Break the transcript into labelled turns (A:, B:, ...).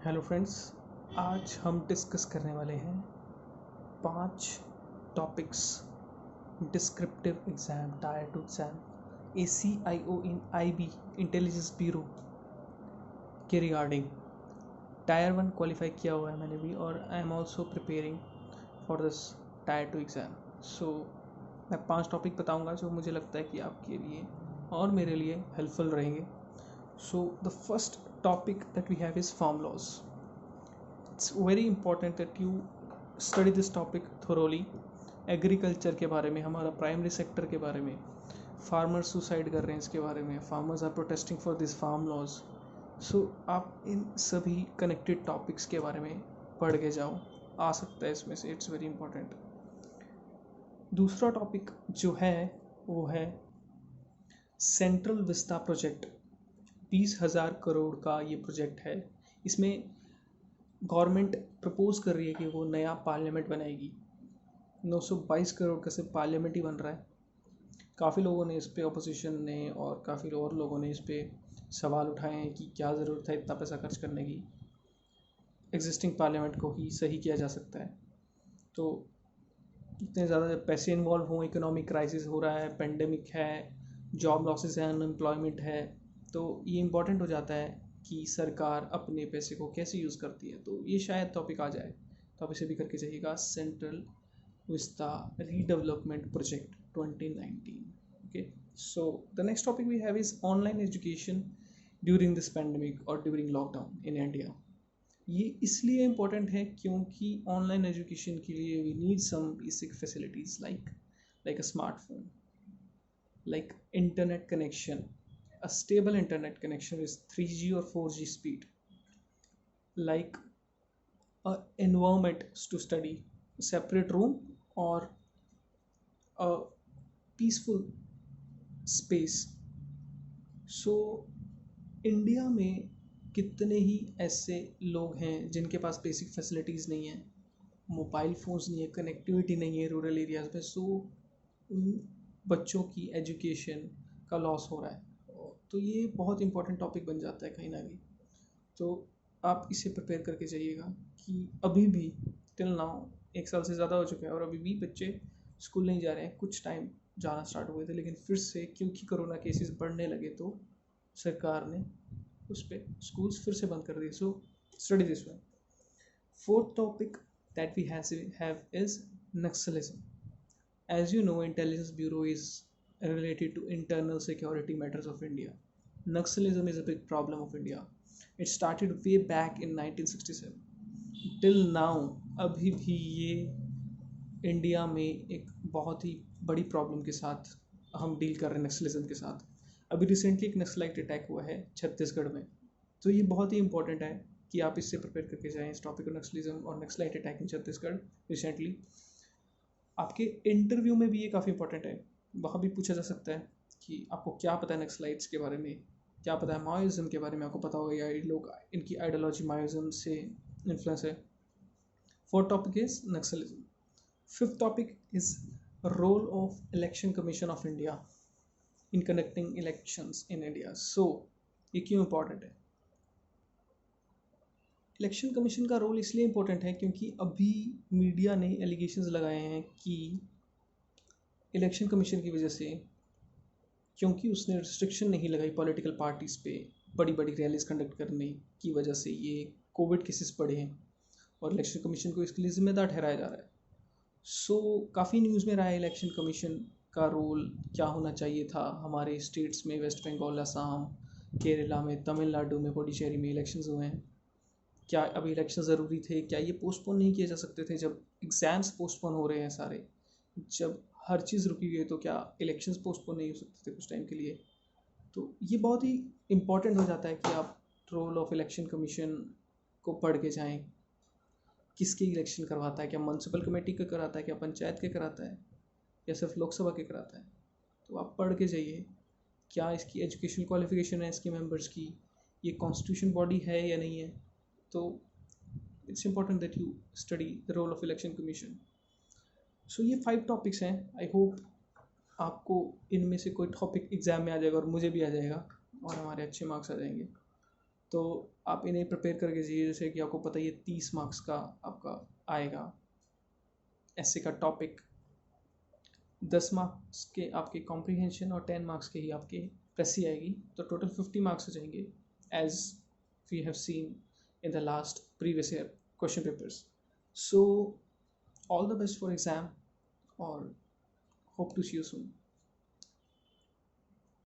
A: Hello friends, आज हम discuss करने वाले हैं 5 topics descriptive exam tier 2 exam ACIO in IB intelligence bureau के रिगार्डिंग। टायर 1 क्वालिफाई किया हुआ है मैंने भी, और I am also preparing for this tier 2 exam. So मैं 5 टॉपिक बताऊंगा जो मुझे लगता है कि आपके लिए और मेरे लिए हेल्पफुल रहेंगे। So the first topic that we have is farm laws. It's very important that you study this topic thoroughly. Agriculture के बारे में, हमारा प्राइमरी सेक्टर के बारे में, फार्मर्स सुसाइड कर रहे हैं इसके बारे में, farmers are protesting for this farm laws. So आप इन सभी कनेक्टेड टॉपिक्स के बारे में पढ़ के जाओ, आ सकता है इसमें से, इट्स वेरी इंपॉर्टेंट। दूसरा टॉपिक जो है वो है सेंट्रल विस्टा प्रोजेक्ट। 20,000 करोड़ का ये प्रोजेक्ट है। इसमें गवर्नमेंट प्रपोज कर रही है कि वो नया पार्लियामेंट बनाएगी। 922 करोड़ का सिर्फ पार्लियामेंट ही बन रहा है। काफ़ी लोगों ने इस पर, अपोजिशन ने और काफ़ी और लोगों ने इस पर सवाल उठाए हैं कि क्या ज़रूरत है इतना पैसा खर्च करने की, एग्जिस्टिंग पार्लियामेंट को ही सही किया जा सकता है। तो इतने ज़्यादा पैसे इन्वॉल्व हों, इकोनॉमिक क्राइसिस हो रहा है, पेंडेमिक है, जॉब लॉसेस है, अनएम्प्लॉयमेंट है, तो ये इम्पॉर्टेंट हो जाता है कि सरकार अपने पैसे को कैसे यूज़ करती है। तो ये शायद टॉपिक आ जाए, तो आप इसे भी करके जाइएगा। Central vista redevelopment project 2019। Okay, so the next topic we have is online education during this pandemic और ड्यूरिंग लॉकडाउन इन इंडिया। ये इसलिए इम्पोर्टेंट है क्योंकि ऑनलाइन एजुकेशन के लिए we need some basic facilities like a smartphone, like internet connection, a stable internet connection with 3G or 4G speed, like a environment to study, a separate room or a peaceful space. So India में कितने ही ऐसे लोग हैं जिनके पास basic facilities नहीं है, mobile phones नहीं है, कनेक्टिविटी नहीं है रूरल एरियाज़ में। सो उन बच्चों की एजुकेशन का लॉस हो रहा है। तो ये बहुत इंपॉर्टेंट टॉपिक बन जाता है कहीं ना कहीं। तो आप इसे प्रिपेयर करके जाइएगा कि अभी भी टिल नाउ 1 साल से ज़्यादा हो चुका है और अभी भी बच्चे स्कूल नहीं जा रहे हैं। कुछ टाइम जाना स्टार्ट हुए थे, लेकिन फिर से क्योंकि कोरोना केसेस बढ़ने लगे तो सरकार ने उस पर स्कूल्स फिर से बंद कर दिए। So study this one. Fourth topic that we have is naxalism. As you know, intelligence bureau is related to internal security matters of India. Naxalism is a big problem of India. It started way back in 1967. Till now, अभी भी ये India में एक बहुत ही बड़ी problem के साथ हम डील कर रहे हैं, नक्सलिज्म के साथ। अभी रिसेंटली एक नक्सलाइट अटैक हुआ है छत्तीसगढ़ में, तो ये बहुत ही इंपॉर्टेंट है कि आप इससे प्रिपेयर करके जाएँ, इस टॉपिक को, नक्सलिज्म और naxalite attack in Chhattisgarh recently. आपके इंटरव्यू में भी ये काफ़ी इंपॉर्टेंट है, वहाँ भी पूछा जा सकता है कि आपको क्या पता है नक्सलाइट्स के बारे में, क्या पता है माओइज्म के बारे में, आपको पता होगा या ये लोग, इनकी आइडियोलॉजी माओइज्म से इन्फ्लुएंस है। Fourth topic is naxalism. Fifth topic is role of election commission of India in conducting elections in India. So ये क्यों इंपॉर्टेंट है? इलेक्शन कमीशन का रोल इसलिए इम्पोर्टेंट है क्योंकि अभी मीडिया ने एलिगेशंस लगाए हैं कि इलेक्शन कमीशन की वजह से, क्योंकि उसने रिस्ट्रिक्शन नहीं लगाई पॉलिटिकल पार्टीज़ पे बड़ी बड़ी रैलीज कंडक्ट करने की वजह से, ये कोविड केसेस बढ़े हैं और इलेक्शन कमीशन को इसके लिए ज़िम्मेदार ठहराया जा रहा है। सो काफ़ी न्यूज़ में रहा है इलेक्शन कमीशन का रोल क्या होना चाहिए था। हमारे स्टेट्स में वेस्ट बंगाल, असम, केरला में, तमिलनाडु में, पुडुचेरी में इलेक्शंस हुए हैं। क्या अभी इलेक्शन ज़रूरी थे? क्या ये पोस्टपोन नहीं किए जा सकते थे? जब एग्ज़ाम्स पोस्टपोन हो रहे हैं सारे, जब हर चीज़ रुकी हुई है, तो क्या इलेक्शंस पोस्टपोन नहीं हो सकते थे कुछ टाइम के लिए? तो ये बहुत ही इम्पॉर्टेंट हो जाता है कि आप रोल ऑफ इलेक्शन कमीशन को पढ़ के जाएं। किसके इलेक्शन करवाता है? क्या म्यूनसिपल कमेटी का कराता है? क्या पंचायत के कराता है? या सिर्फ लोकसभा के कराता है? तो आप पढ़ के जाइए क्या इसकी एजुकेशन क्वालिफिकेशन है इसके मेंबर्स की, ये कॉन्स्टिट्यूशन बॉडी है या नहीं है। तो it's important that you study the role of election commission. So ये 5 टॉपिक्स हैं। आई होप आपको इनमें से कोई टॉपिक एग्ज़ाम में आ जाएगा और मुझे भी आ जाएगा और हमारे अच्छे मार्क्स आ जाएंगे। तो आप इन्हें प्रिपेयर करके जाइए, जैसे कि आपको पता ही है 30 मार्क्स का आपका आएगा ऐसे का टॉपिक, 10 मार्क्स के आपके कॉम्प्रीहेंशन और 10 मार्क्स के ही आपके प्रेसी आएगी, तो टोटल 50 मार्क्स हो जाएंगे as we have seen in the last previous year question papers. So all the best for exam, or hope to see you soon.